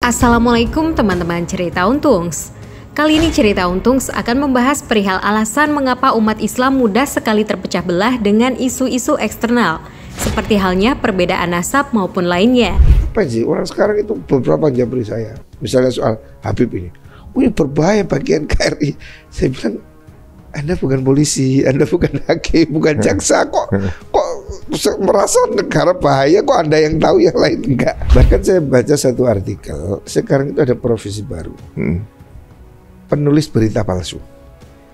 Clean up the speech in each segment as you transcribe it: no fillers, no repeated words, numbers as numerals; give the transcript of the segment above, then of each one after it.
Assalamualaikum teman-teman Cerita Untungs. Kali ini Cerita Untungs akan membahas perihal alasan mengapa umat Islam mudah sekali terpecah belah dengan isu-isu eksternal, seperti halnya perbedaan nasab maupun lainnya. Apa sih orang sekarang itu beberapa jabri saya, misalnya soal Habib ini berbahaya bagi NKRI. Saya bilang, Anda bukan polisi, Anda bukan hakim, bukan jaksa, kok merasa negara bahaya, kok Anda yang tahu yang lain enggak. Bahkan saya baca satu artikel, sekarang itu ada profesi baru, penulis berita palsu.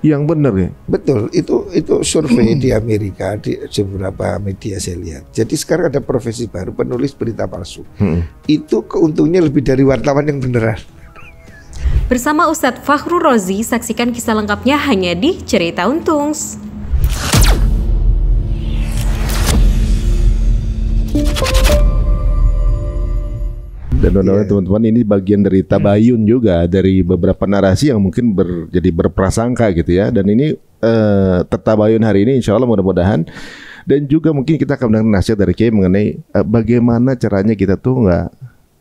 Yang benar ya? Betul, itu survei di Amerika, di beberapa media saya lihat. Jadi sekarang ada profesi baru, penulis berita palsu. Itu keuntungnya lebih dari wartawan yang beneran. Bersama Ustadz Fakhrul Razi, saksikan kisah lengkapnya hanya di Cerita Untungs. Dan teman-teman, ini bagian dari tabayun juga dari beberapa narasi yang mungkin jadi berprasangka gitu ya. Dan ini tertabayun hari ini, insya Allah mudah-mudahan. Dan juga mungkin kita akan mendengar nasihat dari Kiai mengenai bagaimana caranya kita tuh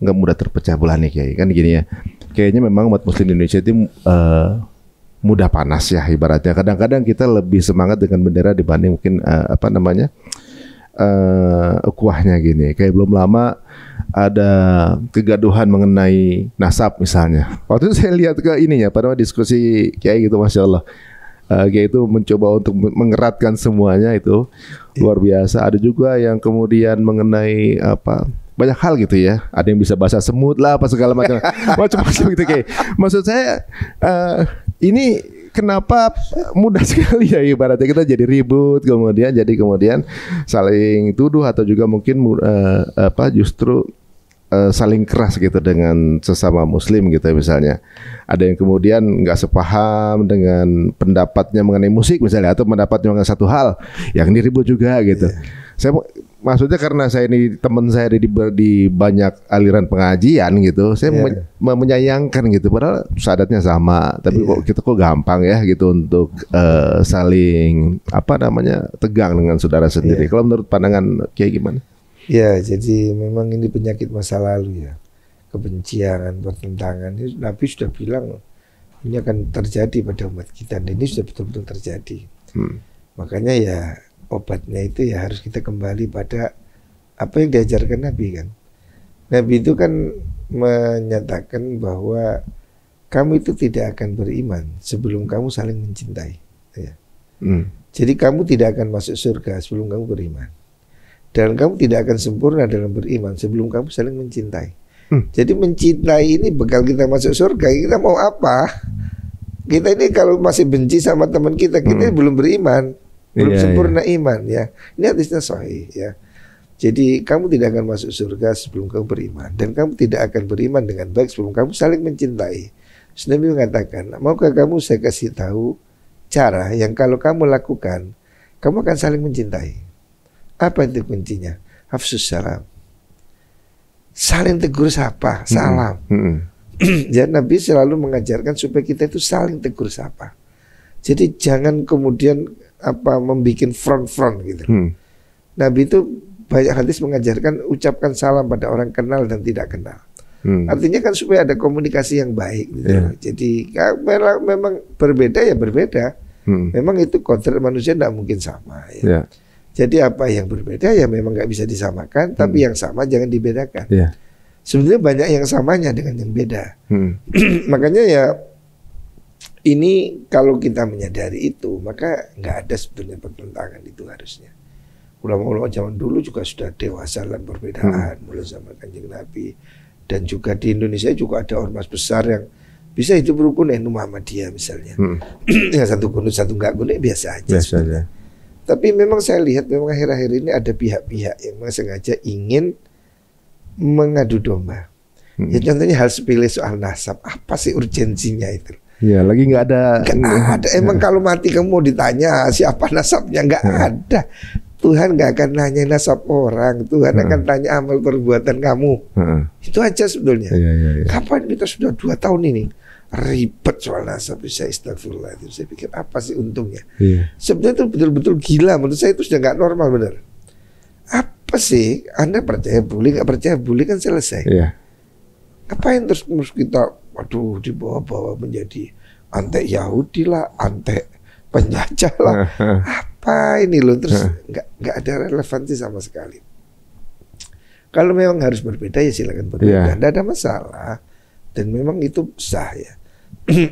nggak mudah terpecah belah nih Kiai. Kan gini ya, kayaknya memang umat Muslim di Indonesia itu mudah panas ya ibaratnya. Kadang-kadang kita lebih semangat dengan bendera dibanding mungkin ukuahnya gini. Kayak belum lama ada kegaduhan mengenai nasab misalnya. Waktu itu saya lihat ke ininya pada diskusi Kiai gitu, Masya Allah. Kiai itu mencoba untuk mengeratkan semuanya, itu luar biasa. Ada juga yang kemudian mengenai banyak hal gitu ya. Ada yang bisa bahasa semut lah apa segala macam. Macam-macam gitu Kiai. Maksud saya ini kenapa mudah sekali ya ibaratnya kita jadi ribut, kemudian saling tuduh atau juga mungkin justru saling keras gitu dengan sesama Muslim gitu misalnya. Ada yang kemudian nggak sepaham dengan pendapatnya mengenai musik misalnya, atau pendapatnya mengenai satu hal yang diribut juga gitu. Saya maksudnya karena saya ini teman saya di banyak aliran pengajian gitu, saya menyayangkan gitu. Padahal sadatnya sama, tapi kok gampang ya gitu untuk saling tegang dengan saudara sendiri. Kalau menurut pandangan Kiai gimana? Ya, jadi memang ini penyakit masa lalu ya, kebencian, pertentangan. Nabi sudah bilang ini akan terjadi pada umat kita, dan ini sudah betul-betul terjadi. Makanya ya obatnya itu ya harus kita kembali pada apa yang diajarkan Nabi kan. Nabi itu kan menyatakan bahwa kamu itu tidak akan beriman sebelum kamu saling mencintai. Ya. Jadi kamu tidak akan masuk surga sebelum kamu beriman. Dan kamu tidak akan sempurna dalam beriman sebelum kamu saling mencintai. Jadi mencintai ini bekal kita masuk surga. Kita mau apa? Kita ini kalau masih benci sama teman kita belum beriman, belum sempurna iman ya. Ini hadisnya sahih ya. Jadi kamu tidak akan masuk surga sebelum kamu beriman, dan kamu tidak akan beriman dengan baik sebelum kamu saling mencintai. Nabi mengatakan, maukah kamu saya kasih tahu cara yang kalau kamu lakukan, kamu akan saling mencintai. Apa itu kuncinya? Hafsus salam. Saling tegur sapa, salam. Jadi Nabi selalu mengajarkan supaya kita itu saling tegur sapa. Jadi jangan kemudian membuat front gitu. Nabi itu banyak hadis mengajarkan ucapkan salam pada orang kenal dan tidak kenal. Artinya kan supaya ada komunikasi yang baik gitu. Jadi memang berbeda ya berbeda. Memang itu kodrat manusia tidak mungkin sama ya. Jadi apa yang berbeda ya memang nggak bisa disamakan, tapi yang sama jangan dibedakan. Sebenarnya banyak yang samanya dengan yang beda. Makanya ya ini kalau kita menyadari itu, maka nggak ada sebetulnya pertentangan itu harusnya. Ulama-ulama zaman dulu juga sudah dewasa dalam perbedaan, mulai zaman Kanjeng Nabi. Dan juga di Indonesia juga ada ormas besar yang bisa hidup rukun, Muhammadiyah misalnya. Yang satu kunut satu nggak kunut biasa aja. Tapi memang saya lihat memang akhir-akhir ini ada pihak-pihak yang sengaja ingin mengadu domba. Ya contohnya hal sepele soal nasab, apa sih urgensinya itu? Ya lagi nggak ada. Emang kalau mati kamu mau ditanya siapa nasabnya? Nggak ada. Tuhan nggak akan nanya nasab orang. Tuhan akan tanya amal perbuatan kamu. Itu aja sebetulnya. Kapan kita sudah 2 tahun ini ribet soal nasab, saya astagfirullah itu. Saya pikir apa sih untungnya? Sebenarnya itu betul-betul gila. Menurut saya itu sudah nggak normal benar. Apa sih? Anda percaya boleh, nggak percaya boleh kan selesai. Ngapain terus kita, waduh, dibawa-bawa menjadi antek Yahudi lah, antek penjajah lah. Apa ini loh, terus nggak ada relevansi sama sekali. Kalau memang harus berbeda ya silakan berbeda, tidak ada masalah. Dan memang itu sah ya.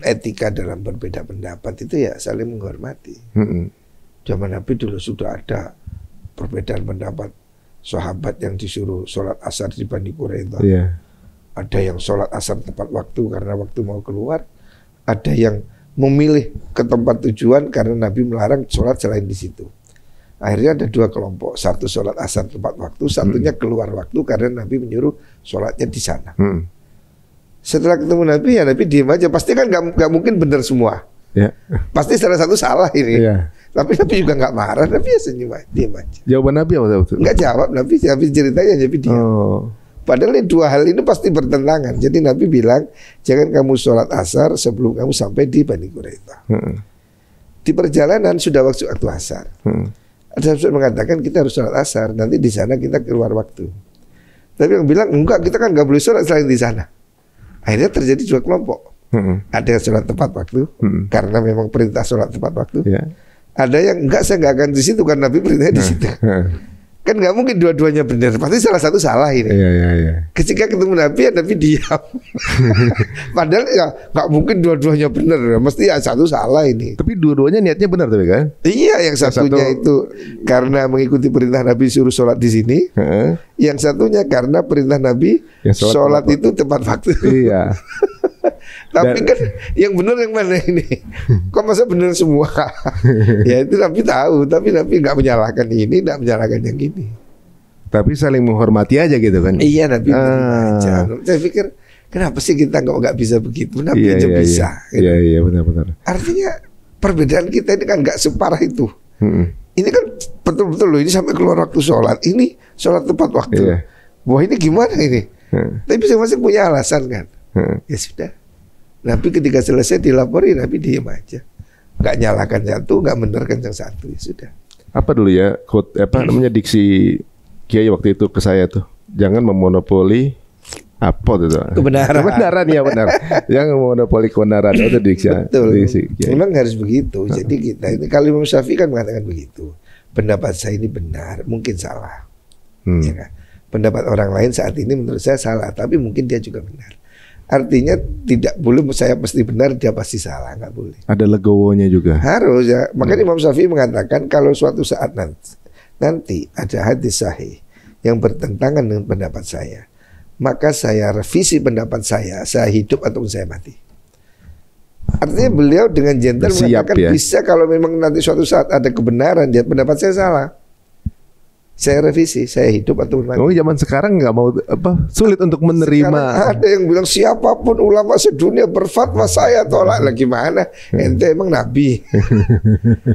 Etika dalam berbeda pendapat itu ya saling menghormati. Zaman Nabi dulu sudah ada perbedaan pendapat. Sahabat yang disuruh sholat asar di Bani Quraidah. Ada yang sholat asar tepat waktu karena waktu mau keluar. Ada yang memilih ke tempat tujuan karena Nabi melarang sholat selain di situ. Akhirnya ada dua kelompok. Satu sholat asar tepat waktu, satunya keluar waktu karena Nabi menyuruh sholatnya di sana. Setelah ketemu Nabi ya Nabi diem aja. Pasti kan gak mungkin benar semua. Pasti salah satu salah ini. Tapi Nabi juga nggak marah, Nabi ya senyum aja, diam aja. Jawaban Nabi apa waktu? Nggak jawab, Nabi ceritanya Nabi diam. Padahal ini dua hal ini pasti bertentangan. Jadi Nabi bilang, jangan kamu sholat asar sebelum kamu sampai di Bani Quraidah. Di perjalanan sudah waktu asar. Ada yang mengatakan kita harus sholat asar, nanti di sana kita keluar waktu. Tapi yang bilang enggak, kita kan nggak boleh sholat selain di sana. Akhirnya terjadi dua kelompok. Ada yang sholat tepat waktu, karena memang perintah sholat tepat waktu. Ada yang enggak, saya enggak akan di situ karena Nabi perintahnya di situ. Kan nggak mungkin dua-duanya benar, pasti salah satu salah ini. Ketika ketemu Nabi ya Nabi diam. Padahal ya nggak mungkin dua-duanya benar, mesti ya satu salah ini. Tapi dua-duanya niatnya benar tapi kan? Iya, yang satunya itu karena mengikuti perintah Nabi suruh sholat di sini. Yang satunya karena perintah Nabi sholat itu tepat waktu. Iya. Tapi kan yang benar yang mana ini? Kok masa benar semua? Ya itu Nabi tahu, tapi Nabi nggak menyalahkan ini, nggak menyalahkan yang ini. Tapi saling menghormati aja gitu kan? Iya, Nabi aja. Saya pikir kenapa sih kita nggak bisa begitu? Nabi aja bisa. Iya benar-benar. Artinya perbedaan kita ini kan nggak separah itu. Ini kan betul-betul loh, ini sampai keluar waktu sholat. Ini sholat tepat waktu. Wah ini gimana ini? Tapi masing-masing punya alasan kan? Ya sudah. Nabi ketika selesai dilapori, Nabi diam aja, nggak nyalakan satu, nggak benarkan yang satu, ya sudah. Apa dulu ya quote namanya diksi Kiai waktu itu ke saya tuh, jangan memonopoli apa tuh? Kebenaran ya benar. Jangan memonopoli kebenaran itu diksi. Betul. Memang harus begitu. Jadi kita ini kalau Imam Syafi'i kan mengatakan begitu. Pendapat saya ini benar, mungkin salah. Ya kan? Pendapat orang lain saat ini menurut saya salah, tapi mungkin dia juga benar. Artinya tidak boleh saya pasti benar, dia pasti salah, nggak boleh. Ada legowonya juga. Harus ya. Makanya Imam Syafi'i mengatakan kalau suatu saat nanti ada hadis sahih yang bertentangan dengan pendapat saya, maka saya revisi pendapat saya hidup ataupun saya mati. Artinya beliau dengan gentle mengatakan bisa kalau memang nanti suatu saat ada kebenaran, dia pendapat saya salah, saya revisi, saya hidup atau mati. Oh, zaman sekarang nggak mau sulit untuk menerima. Sekarang ada yang bilang siapapun ulama sedunia berfatwa saya tolak. Lagi mana? Ente emang nabi?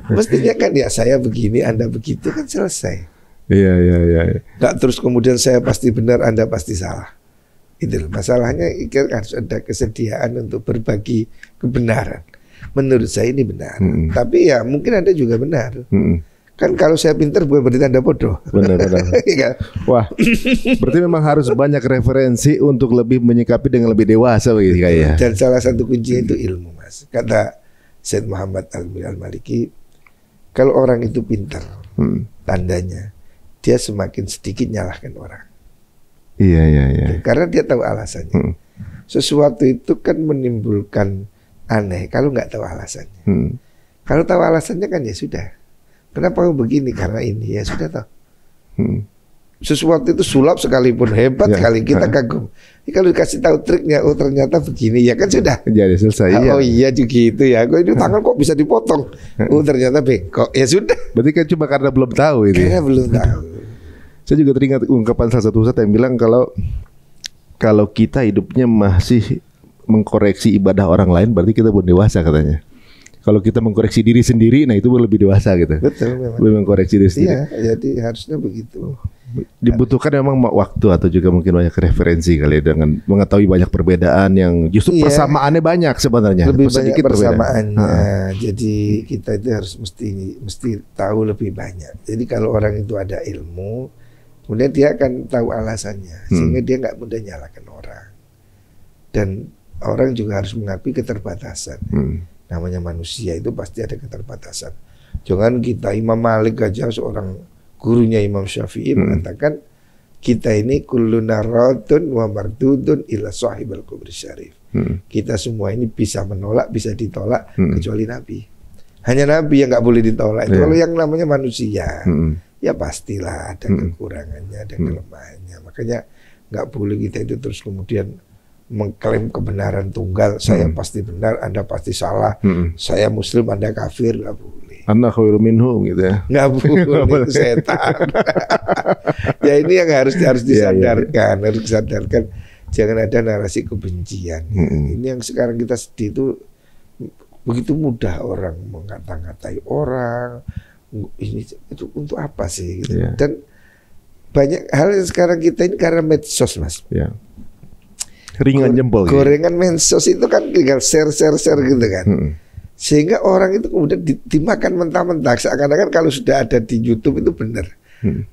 Mestinya kan ya saya begini, Anda begitu kan selesai. Iya. Nggak terus kemudian saya pasti benar, Anda pasti salah. Itu masalahnya, harus ada kesediaan untuk berbagi kebenaran. Menurut saya ini benar, tapi ya mungkin Anda juga benar. Kan kalau saya pintar bukan berarti Anda bodoh. Benar. Wah, berarti memang harus banyak referensi untuk lebih menyikapi dengan lebih dewasa begitu kayaknya. Dan salah satu kuncinya itu ilmu, Mas. Kata Syed Muhammad Al-Maliki, kalau orang itu pintar, tandanya dia semakin sedikit nyalahkan orang. Iya. Karena dia tahu alasannya. Sesuatu itu kan menimbulkan aneh kalau nggak tahu alasannya. Kalau tahu alasannya kan ya sudah. Kenapa begini? Karena ini, ya sudah tahu. Sesuatu itu sulap sekalipun hebat sekali, kita kagum. Kalau dikasih tahu triknya, oh ternyata begini, ya kan sudah. Jadi selesai. Oh iya juga gitu ya. Kok ini tangan kok bisa dipotong? Oh ternyata bengkok. Ya sudah. Berarti kan cuma karena belum tahu ini. Karena belum tahu. Saya juga teringat ungkapan salah satu ustadz yang bilang kalau kita hidupnya masih mengkoreksi ibadah orang lain, berarti kita belum dewasa katanya. Kalau kita mengkoreksi diri sendiri, nah itu lebih dewasa gitu. Betul memang. Mengkoreksi diri sendiri. Iya, jadi harusnya begitu. Dibutuhkan memang waktu atau juga mungkin banyak referensi kali ya, dengan mengetahui banyak perbedaan yang justru persamaannya banyak sebenarnya. Lebih banyak persamaannya. Jadi kita itu harus mesti tahu lebih banyak. Jadi kalau orang itu ada ilmu, kemudian dia akan tahu alasannya, sehingga dia nggak mudah nyalakan orang. Dan orang juga harus mengakui keterbatasan. Namanya manusia itu pasti ada keterbatasan. Jangan kita Imam Malik aja, seorang gurunya Imam Syafi'i mengatakan kita ini kulluna radun wa mardudun ila sahibal kubri syarif. Kita semua ini bisa menolak, bisa ditolak kecuali Nabi. Hanya Nabi yang nggak boleh ditolak. Itu kalau yang namanya manusia, ya pastilah ada kekurangannya, ada kelemahannya. Makanya nggak boleh kita itu terus kemudian mengklaim kebenaran tunggal. Saya pasti benar, Anda pasti salah. Saya Muslim, Anda kafir, nggak boleh. Anda khairu minhum gitu ya. Nggak boleh, itu setan. Ya ini yang harus disadarkan, harus disadarkan. Jangan ada narasi kebencian. Ini yang sekarang kita sedih itu, begitu mudah orang mengata-ngatai orang. Ini itu untuk apa sih? Gitu. Dan banyak hal yang sekarang kita ini karena medsos, Mas. Ringan jempol. Gorengan medsos itu kan tinggal share gitu kan. Sehingga orang itu kemudian dimakan mentah-mentah. Seakan-akan kalau sudah ada di YouTube itu benar.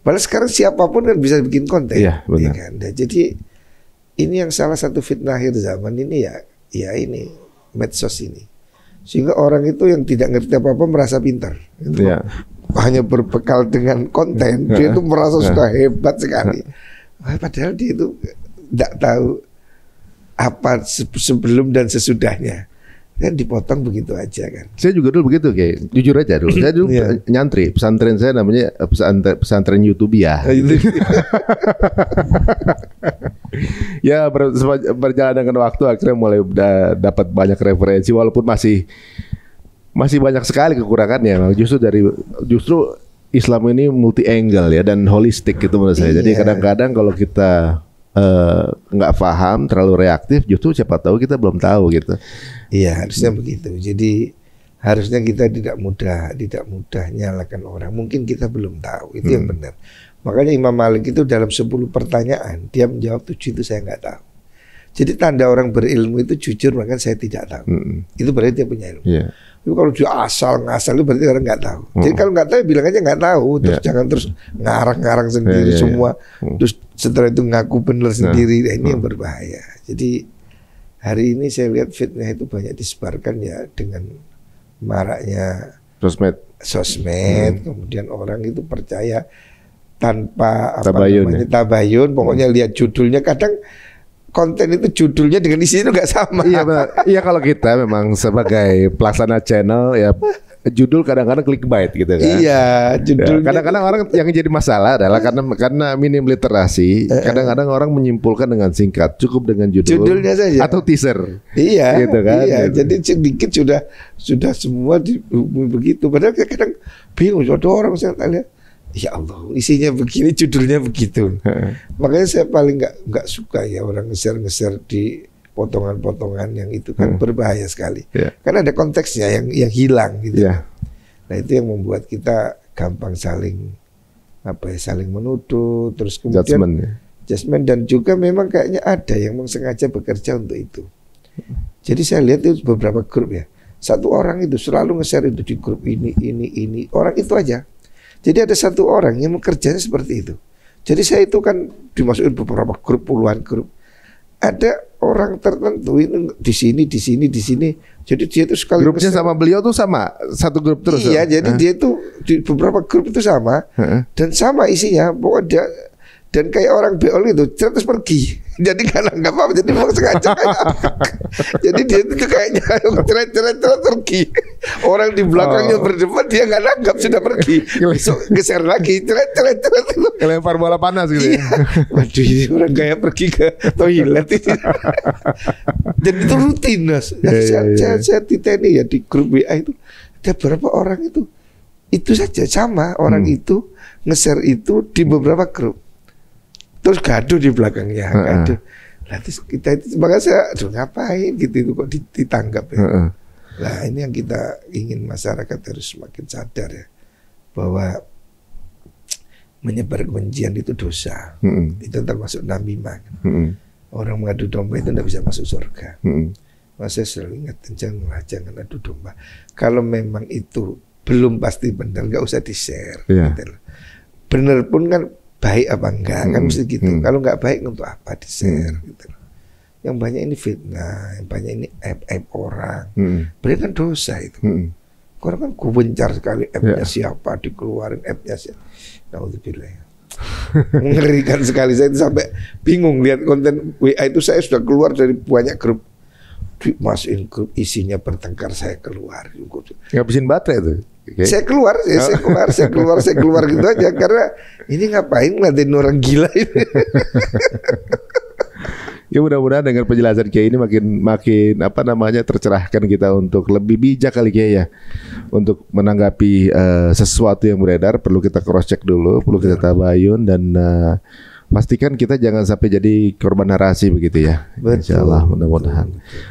Padahal sekarang siapapun kan bisa bikin konten. Iya, benar. Ya kan? Nah, jadi ini yang salah satu fitnah akhir zaman ini ya ini medsos ini. Sehingga orang itu yang tidak ngerti apa-apa merasa pintar. Itu hanya berbekal dengan konten, dia itu merasa sudah hebat sekali. Padahal dia itu tidak tahu apa sebelum dan sesudahnya. Kan dipotong begitu aja kan. Saya juga dulu begitu, kayak jujur aja dulu. Saya dulu nyantri, pesantren saya namanya pesantren Utopia. Ya berjalan dengan waktu akhirnya mulai dapat banyak referensi, walaupun masih banyak sekali kekurangannya. Justru Islam ini multi angle ya dan holistik gitu menurut saya. Jadi kadang-kadang kalau kita nggak paham, terlalu reaktif, justru siapa tahu kita belum tahu gitu. Iya, harusnya begitu. Jadi harusnya kita tidak mudah nyalakan orang. Mungkin kita belum tahu, itu yang benar. Makanya Imam Malik itu dalam 10 pertanyaan dia menjawab 7 itu saya nggak tahu. Jadi tanda orang berilmu itu jujur, maka saya tidak tahu. Itu berarti dia punya ilmu. Tapi kalau dia ngasal itu berarti orang nggak tahu. Jadi kalau nggak tahu bilang aja nggak tahu. Terus jangan terus ngarang-ngarang sendiri semua. Terus setelah itu ngaku benar sendiri. Nah, ini yang berbahaya. Jadi hari ini saya lihat fitnah itu banyak disebarkan ya dengan maraknya sosmed. Kemudian orang itu percaya tanpa tabayun. Pokoknya lihat judulnya, kadang konten itu judulnya dengan isinya itu nggak sama. Iya, kalau kita memang sebagai pelaksana channel ya judul kadang-kadang clickbait gitu kan. Iya, judul. Kadang-kadang orang yang jadi masalah adalah karena minim literasi. Kadang-kadang orang menyimpulkan dengan singkat, cukup dengan judulnya saja atau teaser. Iya, gitu kan. Iya, jadi sedikit sudah semua begitu. Padahal kadang bingung, ada orang saya lihat, ya Allah, isinya begini, judulnya begitu. Makanya saya paling nggak suka ya orang nge-share di potongan-potongan yang itu kan berbahaya sekali. Karena ada konteksnya yang hilang gitu. Nah, itu yang membuat kita gampang saling menuduh, terus kemudian judgment, dan juga memang kayaknya ada yang sengaja bekerja untuk itu. Jadi saya lihat itu beberapa grup ya. Satu orang itu selalu nge-share itu di grup ini, orang itu aja. Jadi ada satu orang yang bekerjanya seperti itu. Jadi saya itu kan dimasukin beberapa grup, puluhan grup. Ada orang tertentu ini di sini. Jadi dia itu sekali grupnya sama beliau tuh sama satu grup terus. Iya, jadi dia itu di beberapa grup itu sama dan sama isinya. Pokoknya dia dan kayak orang beol itu terus pergi. Jadi nggak apa-apa. Jadi mau sengaja. Jadi dia itu kayaknya ceret pergi. Orang di belakangnya berdebat, dia nggak nanggap, sudah pergi. Besok geser lagi, ceret. Lempar bola panas gitu. Iya. Waduh, ini orang kayak pergi ke toilet. Dan itu rutin, Mas. Saya titeni ya di grup WA itu ada beberapa orang itu saja sama orang itu nge-share itu di beberapa grup. Terus gaduh di belakangnya, gaduh. Nah, terus kita itu, makanya saya, ngapain gitu itu kok ditanggap ya. Nah, ini yang kita ingin masyarakat harus semakin sadar ya, bahwa menyebar kebencian itu dosa. Itu termasuk namimah. Orang mengadu domba itu tidak bisa masuk surga. Saya selalu ingat, jangan adu domba. Kalau memang itu belum pasti benar, nggak usah di-share. Gitu. Benar pun kan baik apa enggak, kan mesti gitu. Kalau nggak baik untuk apa di-share gitu. Yang banyak ini fitnah, yang banyak ini aib orang. Berarti kan dosa itu. Orang kan kubencar sekali aibnya siapa, dikeluarin aibnya siapa. Naudzubillah. Mengerikan sekali, saya itu sampai bingung lihat konten WA itu. Saya sudah keluar dari banyak grup, dimasukin grup isinya bertengkar, saya keluar. Ngabisin baterai itu. Okay. Saya keluar gitu aja, karena ini ngapain ngeliatin orang gila ini. Ya mudah-mudahan dengan penjelasan Kiai ini makin apa namanya tercerahkan kita untuk lebih bijak kali Kiai ya, untuk menanggapi sesuatu yang beredar. Perlu kita cross check dulu, perlu kita tabayun, dan pastikan kita jangan sampai jadi korban narasi begitu ya. Insyaallah mudah-mudahan.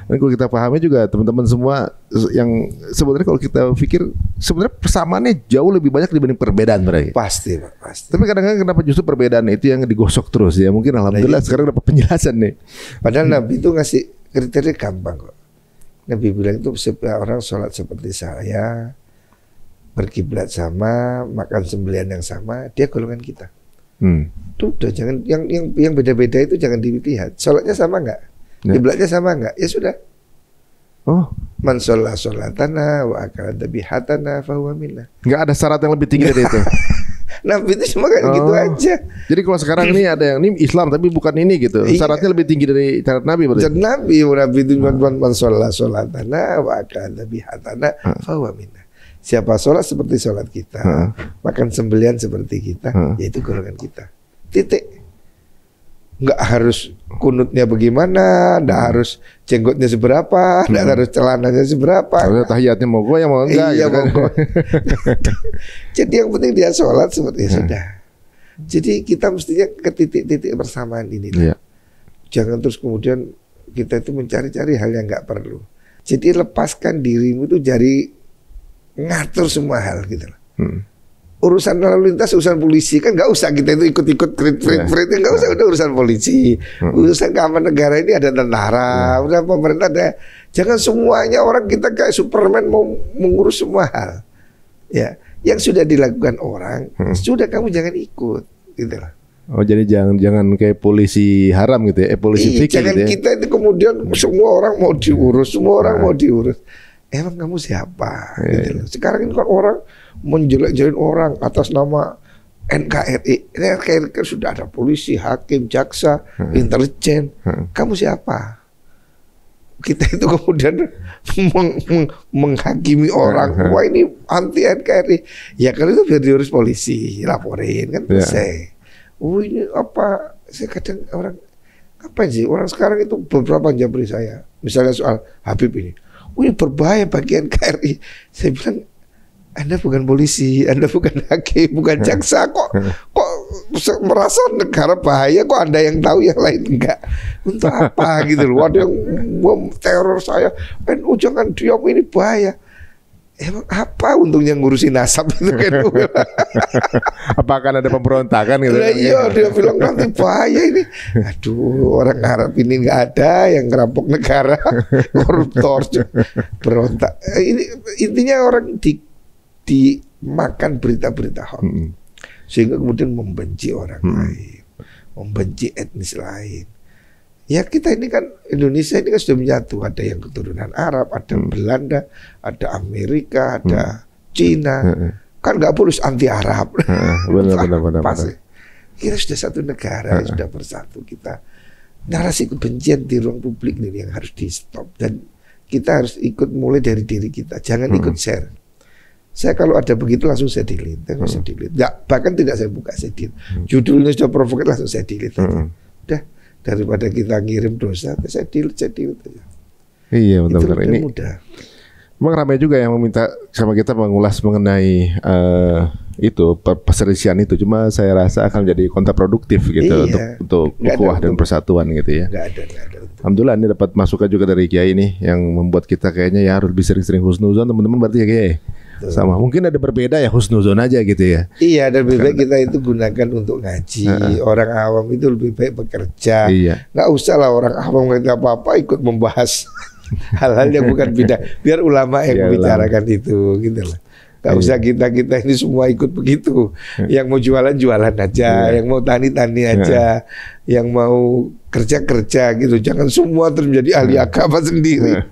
Dan kalau kita pahami juga teman-teman semua, yang sebenarnya kalau kita pikir sebenarnya persamaannya jauh lebih banyak dibanding perbedaan berarti. Pasti Pak, pasti. Tapi kadang-kadang kenapa justru perbedaan itu yang digosok terus ya? Mungkin alhamdulillah sekarang dapat penjelasan nih. Padahal Nabi itu ngasih kriteria gampang kok. Nabi bilang itu setiap orang sholat seperti saya, berkiblat sama, makan sembelihan yang sama, dia golongan kita. Itu udah, jangan yang beda-beda itu jangan dilihat. Sholatnya sama nggak? Kiblatnya sama nggak? Ya sudah. Oh, man sholat sholatana wa akala dhabihatana fahuwa minna. Nggak ada syarat yang lebih tinggi dari itu. Nabi itu cuma kayak gitu aja. Jadi kalau sekarang ini ada yang ini Islam tapi bukan ini gitu. Syaratnya lebih tinggi dari syarat Nabi berarti. Nabi itu man sholat sholatana wa akala dhabihatana fahuwa minna. Siapa sholat seperti sholat kita, makan sembelihan seperti kita, yaitu golongan kita. Titik. Nggak harus kunutnya bagaimana, nggak harus jenggotnya seberapa, nggak harus celananya seberapa. Harusnya tahiyatnya mau gue yang mau enggak. Iya, gitu kan. Jadi yang penting dia sholat seperti sudah. Jadi kita mestinya ke titik-titik persamaan ini. Iya. Jangan terus kemudian kita itu mencari-cari hal yang nggak perlu. Jadi lepaskan dirimu itu dari ngatur semua hal gitu loh. Urusan lalu lintas, urusan polisi kan nggak usah kita itu ikut-ikut nggak usah, udah urusan polisi. Urusan keamanan negara ini ada tentara, udah pemerintah ada. Jangan semuanya orang kita kayak Superman mau mengurus semua hal. Ya, yang sudah dilakukan orang, sudah kamu jangan ikut gitu loh. Oh, jadi jangan kayak polisi haram gitu ya, polisi fikih jangan gitu ya. Kita itu kemudian semua orang mau diurus, semua orang mau diurus. Emang kamu siapa? Gitu loh. Sekarang ini kan orang menjelek-jelekin orang atas nama NKRI. NKRI kan sudah ada polisi, hakim, jaksa, intelijen. Kamu siapa? Kita itu kemudian menghakimi orang. Wah ini anti NKRI. Ya kalau itu biar diurus polisi, laporin kan selesai. Oh ini apa? Saya kadang orang apa sih? Orang sekarang itu beberapa jabri saya. Misalnya soal Habib ini. Ini berbahaya bagi NKRI. Saya bilang, Anda bukan polisi, Anda bukan hakim, bukan jaksa, kok merasa negara bahaya, kok Anda yang tahu yang lain enggak? Untuk apa gitu loh? Ada yang bom teror saya, NU jangan diam, ini bahaya. Emang apa untungnya ngurusin nasab itu kan? Apakah ada pemberontakan gitu? Nah, iya, dia bilang nanti bahaya ini. Aduh, orang Arab ini nggak ada yang ngerampok negara, koruptor, berontak. Ini intinya orang dimakan berita-berita hoax, sehingga kemudian membenci orang lain, membenci etnis lain. Ya kita ini kan Indonesia ini kan sudah menyatu. Ada yang keturunan Arab, ada Belanda, ada Amerika, ada Cina. Kan nggak boleh anti Arab. Benar. Pasti. Kita sudah satu negara, sudah bersatu kita. Narasi kebencian di ruang publik ini yang harus di stop, dan kita harus ikut mulai dari diri kita. Jangan ikut share. Saya kalau ada begitu langsung saya delete, saya delete. Nggak, bahkan tidak saya buka, saya delete. Judulnya sudah provokatif langsung saya delete. Udah. Daripada kita ngirim dosa, saya delete aja. Iya benar-benar ini. Mudah. Memang ramai juga yang meminta sama kita mengulas mengenai itu perselisihan itu. Cuma saya rasa akan jadi kontraproduktif gitu untuk ukhuwah dan persatuan gitu ya. Nggak ada. Alhamdulillah ini dapat masukan juga dari Kiai ini yang membuat kita kayaknya ya harus lebih sering-sering husnuzon teman-teman berarti ya Kiai. Sama mungkin ada berbeda ya husnuzon aja gitu ya. Iya, dan lebih baik kita itu gunakan untuk ngaji. Orang awam itu lebih baik bekerja. Nggak usah lah orang awam nggak apa-apa ikut membahas hal-hal yang bukan bidang. Biar ulama yang membicarakan itu gitu lah. Gak usah kita ini semua ikut begitu. Yang mau jualan aja, yang mau tani aja. yang mau kerja gitu, jangan semua terus menjadi ahli agama sendiri.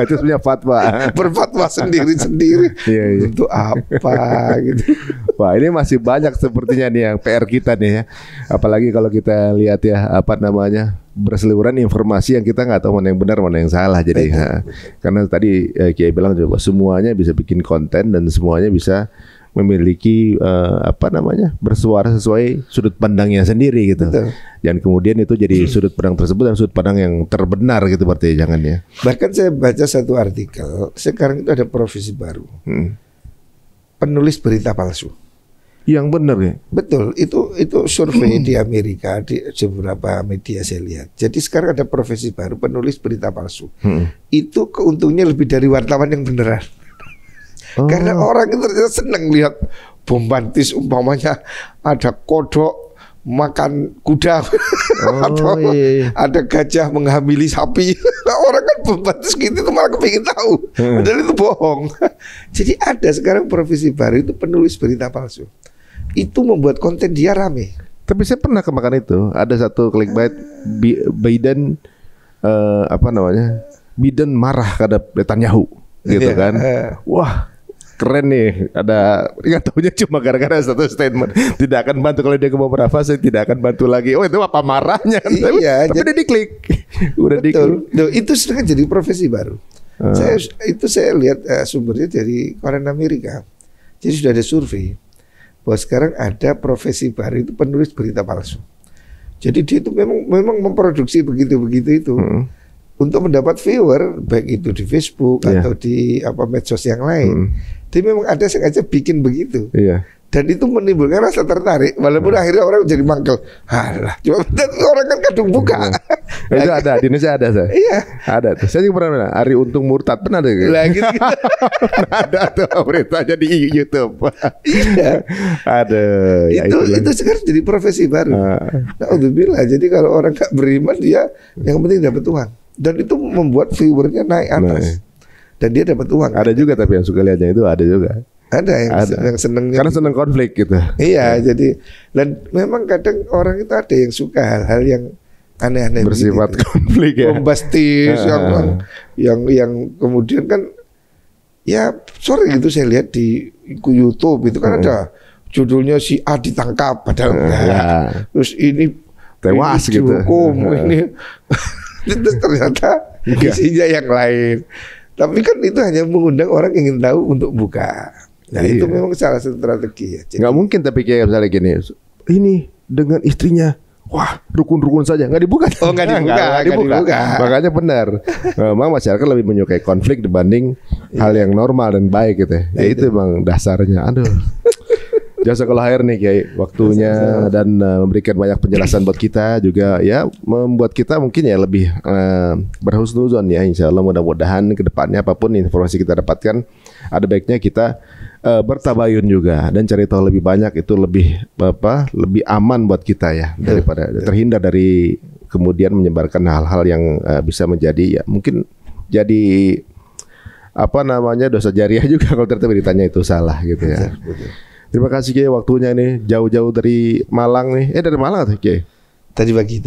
Itu sebenarnya fatwa. Berfatwa sendiri Iya. untuk apa gitu. Wah, ini masih banyak sepertinya nih yang PR kita nih ya. Apalagi kalau kita lihat ya berseliweran informasi yang kita nggak tahu mana yang benar mana yang salah. Jadi karena tadi Kiai bilang coba semuanya bisa bikin konten dan semuanya bisa memiliki bersuara sesuai sudut pandangnya sendiri gitu. Betul. Dan kemudian itu jadi sudut pandang tersebut dan sudut pandang yang terbenar gitu berarti jangan ya. Bahkan saya baca satu artikel, sekarang itu ada profesi baru. Penulis berita palsu. Yang benar ya. Betul, itu survei di Amerika di beberapa media saya lihat. Jadi sekarang ada profesi baru, penulis berita palsu. Itu keuntungnya lebih dari wartawan yang beneran. Karena orang itu ternyata senang lihat bombastis, umpamanya ada kodok makan kuda atau ada gajah menghamili sapi. Orang kan bombastis gitu tuh malah kepingin tahu, padahal itu bohong. Jadi ada sekarang profesi baru itu penulis berita palsu. Itu membuat konten dia rame. Tapi saya pernah kemakan itu. Ada satu clickbait Biden Biden marah terhadap Netanyahu gitu kan. Wah, keren nih. Ada nggak tahunya cuma gara-gara satu statement. Tidak akan bantu kalau dia ngomong berapa, saya tidak akan bantu lagi. Oh, itu apa marahnya? Iya, tapi udah diklik. Udah betul. diklik. Itu sudah jadi profesi baru. Saya lihat sumbernya dari koran Amerika. Jadi sudah ada survei bahwa sekarang ada profesi baru itu penulis berita palsu. Jadi dia itu memang memproduksi begitu itu untuk mendapat viewer, baik itu di Facebook atau di medsos yang lain. Dia memang ada sengaja bikin begitu. Dan itu menimbulkan rasa tertarik, walaupun akhirnya orang jadi mangkel. Halah, cuma orang kan kadung buka. Itu ada di Indonesia ada saya. Iya. Ada tuh. Saya juga pernah Ari Untung Murtad pernah ada gitu. Lagi Ada tuh beritanya di YouTube. Iya. Ada. Itu sekarang jadi profesi baru. Alhamdulillah. Jadi kalau orang nggak beriman dia yang penting dapat uang. Dan itu membuat viewernya naik atas. Dan dia dapat uang. Ada juga tapi yang suka lihatnya itu ada juga. Ada yang seneng karena seneng konflik gitu. Iya, jadi dan memang kadang orang itu ada yang suka hal-hal yang aneh-aneh bersifat gitu. Konflik ya. Bombastis yang kemudian kan ya sore gitu saya lihat di YouTube itu kan ada judulnya si A ditangkap padahal terus ini tewas ini gitu. Dihukum ini terus ternyata isinya yang lain. Tapi kan itu hanya mengundang orang ingin tahu untuk buka. Nah itu memang salah satu strategi ya. Nggak mungkin tapi kayak misalnya gini, ini dengan istrinya, wah rukun-rukun saja nggak dibuka. Oh nggak dibuka. Makanya benar. Memang masyarakat lebih menyukai konflik dibanding hal yang normal dan baik gitu. Ya itu memang dasarnya. Aduh. Jasa kalau akhir nih Kiai waktunya dan memberikan banyak penjelasan buat kita juga ya membuat kita mungkin ya lebih berhusnuzon ya insya Allah mudah-mudahan kedepannya apapun informasi kita dapatkan ada baiknya kita bertabayun juga dan cari tahu lebih banyak itu lebih aman buat kita ya daripada terhindar dari kemudian menyebarkan hal-hal yang bisa menjadi ya mungkin jadi dosa jariah juga kalau ternyata beritanya itu salah gitu ya. Terima kasih Kiai waktunya nih jauh-jauh dari Malang nih. Dari Malang atau Kiai? Tadi pagi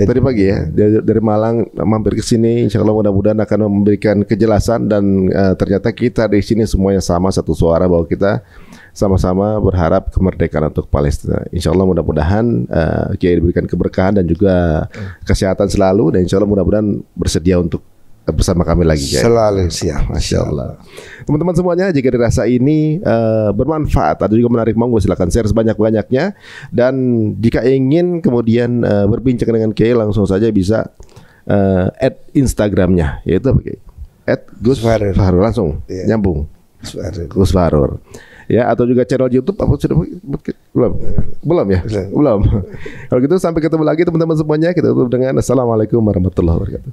ya. Dari Malang mampir ke sini. Insya Allah mudah-mudahan akan memberikan kejelasan dan ternyata kita di sini semuanya sama satu suara bahwa kita sama-sama berharap kemerdekaan untuk Palestina. Insya Allah mudah-mudahan Kiai diberikan keberkahan dan juga kesehatan selalu dan insya Allah mudah-mudahan bersedia untuk bersama kami lagi ya. Selalu siap. Masya Allah. Teman-teman semuanya jika dirasa ini bermanfaat atau juga menarik monggo silakan share sebanyak-banyaknya dan jika ingin kemudian berbincang dengan Kiai langsung saja bisa add Instagramnya yaitu apa Kiai? Gus Farur langsung nyambung Gus Farur. Ya atau juga channel YouTube apa sudah belum ya? Belum. Kalau gitu sampai ketemu lagi teman-teman semuanya kita tutup dengan assalamualaikum warahmatullahi wabarakatuh.